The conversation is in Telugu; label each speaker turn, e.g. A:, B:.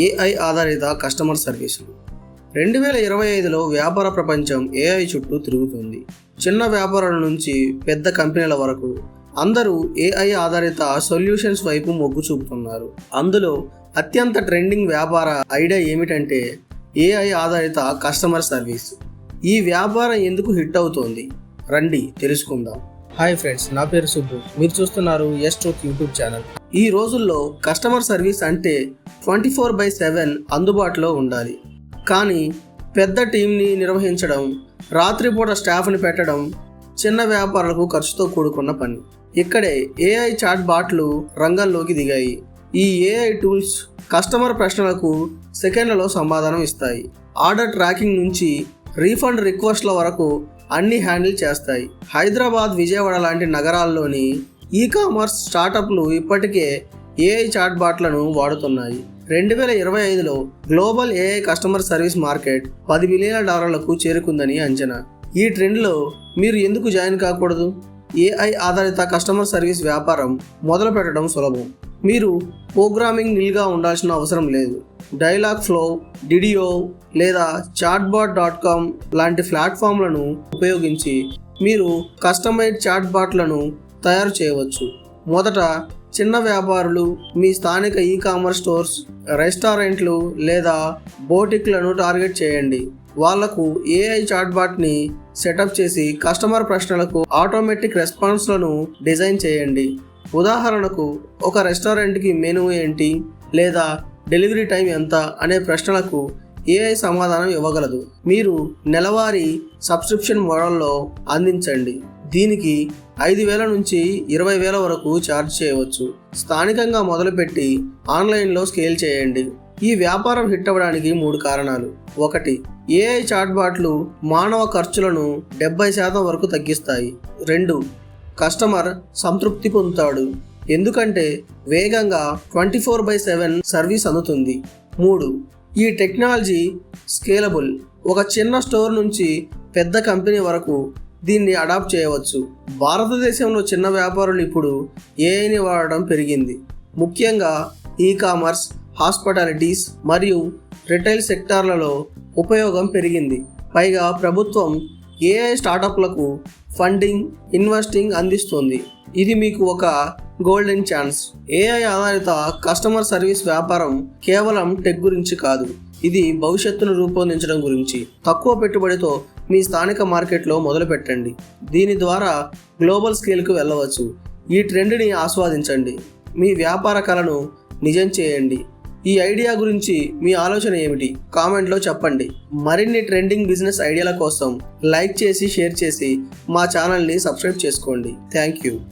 A: ఏఐ ఆధారిత కస్టమర్ సర్వీసులు. 2025లో వ్యాపార ప్రపంచం ఏఐ చుట్టూ తిరుగుతుంది. చిన్న వ్యాపారాల నుంచి పెద్ద కంపెనీల వరకు అందరూ ఏఐ ఆధారిత సొల్యూషన్స్ వైపు మొగ్గు చూపుతున్నారు. అందులో అత్యంత ట్రెండింగ్ వ్యాపార ఐడియా ఏమిటంటే ఏఐ ఆధారిత కస్టమర్ సర్వీస్. ఈ వ్యాపారం ఎందుకు హిట్ అవుతోంది రండి తెలుసుకుందాం. హాయ్ ఫ్రెండ్స్, నా పేరు సుబ్బు. మీరు చూస్తున్నారు ఎస్ట్రోక్ యూట్యూబ్ ఛానల్. ఈ రోజుల్లో కస్టమర్ సర్వీస్ అంటే 24/7 అందుబాటులో ఉండాలి. కానీ పెద్ద టీంని నిర్వహించడం, రాత్రిపూట స్టాఫ్ని పెట్టడం చిన్న వ్యాపారాలకు ఖర్చుతో కూడుకున్న పని. ఇక్కడే ఏఐ చాట్ బాట్లు రంగంలోకి దిగాయి. ఈ ఏఐ టూల్స్ కస్టమర్ ప్రశ్నలకు సెకండ్లలో సమాధానం ఇస్తాయి. ఆర్డర్ ట్రాకింగ్ నుంచి రీఫండ్ రిక్వెస్ట్ల వరకు అన్ని హ్యాండిల్ చేస్తాయి. హైదరాబాద్, విజయవాడ లాంటి నగరాల్లోని ఈ-కామర్స్ స్టార్టప్లు ఇప్పటికే ఏఐ చాట్ బాట్లను వాడుతున్నాయి. 2025లో global AI customer service market $10 billion చేరుకుందని అంచనా. ఈ ట్రెండ్లో మీరు ఎందుకు జాయిన్ కాకూడదు? ఏఐ ఆధారిత కస్టమర్ సర్వీస్ వ్యాపారం మొదలు పెట్టడం సులభం. మీరు ప్రోగ్రామింగ్ నిల్గా ఉండాల్సిన అవసరం లేదు. డైలాగ్ ఫ్లో, డిడియో లేదా chatbot.com లాంటి ప్లాట్ఫామ్లను ఉపయోగించి మీరు కస్టమైజ్ చాట్బాట్లను తయారు చేయవచ్చు. మొదట చిన్న వ్యాపారులు, మీ స్థానిక ఈ-కామర్స్ స్టోర్స్, రెస్టారెంట్లు లేదా బోటిక్లను టార్గెట్ చేయండి. వాళ్లకు ఏఐ చాట్బాట్ని సెటప్ చేసి కస్టమర్ ప్రశ్నలకు ఆటోమేటిక్ రెస్పాన్స్లను డిజైన్ చేయండి. ఉదాహరణకు, ఒక రెస్టారెంట్కి మెనూ ఏంటి లేదా డెలివరీ టైం ఎంత అనే ప్రశ్నలకు ఏఐ సమాధానం ఇవ్వగలదు. మీరు నెలవారీ సబ్స్క్రిప్షన్ మోడల్లో అందించండి. దీనికి 5,000 నుంచి 20,000 వరకు ఛార్జ్ చేయవచ్చు. స్థానికంగా మొదలుపెట్టి ఆన్లైన్లో స్కేల్ చేయండి. ఈ వ్యాపారం హిట్ అవ్వడానికి 3 కారణాలు. 1. ఏఐ చాట్బాట్లు మానవ ఖర్చులను 70% వరకు తగ్గిస్తాయి. 2. కస్టమర్ సంతృప్తి పొందుతాడు, ఎందుకంటే వేగంగా 24/7 సర్వీస్ అందుతుంది. 3. ఈ టెక్నాలజీ స్కేలబుల్. ఒక చిన్న స్టోర్ నుంచి పెద్ద కంపెనీ వరకు దీన్ని అడాప్ట్ చేయవచ్చు. భారతదేశంలో చిన్న వ్యాపారులు ఇప్పుడు ఏఐని వాడడం పెరిగింది. ముఖ్యంగా ఈ-కామర్స్, హాస్పిటాలిటీస్ మరియు రిటైల్ సెక్టార్లలో ఉపయోగం పెరిగింది. పైగా ప్రభుత్వం ఏఐ స్టార్టప్లకు ఫండింగ్, ఇన్వెస్టింగ్ అందిస్తుంది. ఇది మీకు ఒక గోల్డెన్ ఛాన్స్. ఏఐ ఆధారిత కస్టమర్ సర్వీస్ వ్యాపారం కేవలం టెక్ గురించి కాదు, ఇది భవిష్యత్తును రూపొందించడం గురించి. తక్కువ పెట్టుబడితో మీ స్థానిక మార్కెట్లో మొదలు పెట్టండి. దీని ద్వారా గ్లోబల్ స్కేల్కు వెళ్ళవచ్చు. ఈ ట్రెండ్ని ఆస్వాదించండి. మీ వ్యాపార కలను నిజం చేయండి. ఈ ఐడియా గురించి మీ ఆలోచన ఏమిటి? కామెంట్లో చెప్పండి. మరిన్ని ట్రెండింగ్ బిజినెస్ ఐడియాల కోసం లైక్ చేసి, షేర్ చేసి మా ఛానల్ని సబ్స్క్రైబ్ చేసుకోండి. Thank you.